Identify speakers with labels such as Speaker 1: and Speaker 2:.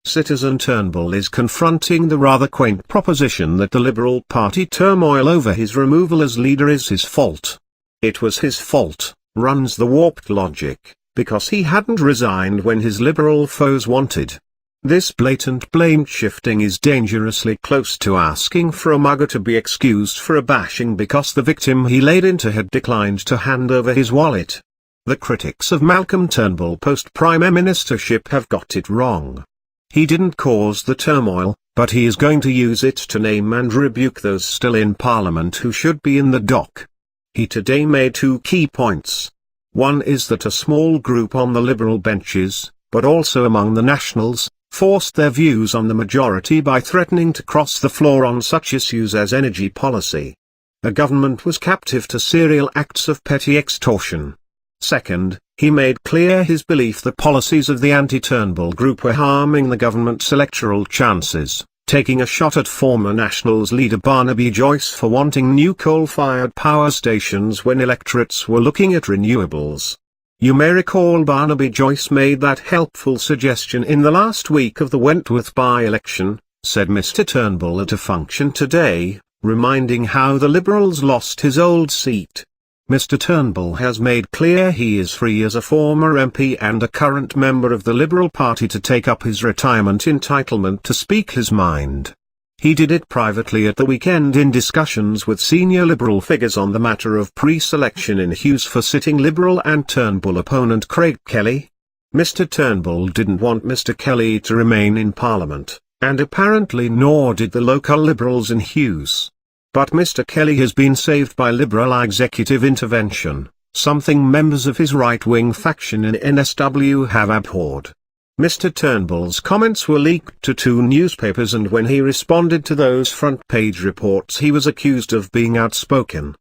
Speaker 1: Citizen Turnbull is confronting the rather quaint proposition that the Liberal Party turmoil over his removal as leader is his fault. It was his fault, runs the warped logic, because he hadn't resigned when his Liberal foes wanted. This blatant blame shifting is dangerously close to asking for a mugger to be excused for a bashing because the victim he laid into had declined to hand over his wallet. The critics of Malcolm Turnbull post-Prime Ministership have got it wrong. He didn't cause the turmoil, but he is going to use it to name and rebuke those still in Parliament who should be in the dock. He today made two key points. One is that a small group on the Liberal benches, but also among the Nationals, forced their views on the majority by threatening to cross the floor on such issues as energy policy. The government was captive to serial acts of petty extortion. Second, he made clear his belief the policies of the anti-Turnbull group were harming the government's electoral chances, taking a shot at former Nationals leader Barnaby Joyce for wanting new coal-fired power stations when electorates were looking at renewables. You may recall Barnaby Joyce made that helpful suggestion in the last week of the Wentworth by-election, said Mr Turnbull at a function today, reminding how the Liberals lost his old seat. Mr Turnbull has made clear he is free as a former MP and a current member of the Liberal Party to take up his retirement entitlement to speak his mind. He did it privately at the weekend in discussions with senior Liberal figures on the matter of pre-selection in Hughes for sitting Liberal and Turnbull opponent Craig Kelly. Mr Turnbull didn't want Mr Kelly to remain in Parliament, and apparently nor did the local Liberals in Hughes. But Mr Kelly has been saved by Liberal executive intervention, something members of his right-wing faction in NSW have abhorred. Mr Turnbull's comments were leaked to two newspapers, and when he responded to those front-page reports he was accused of being outspoken.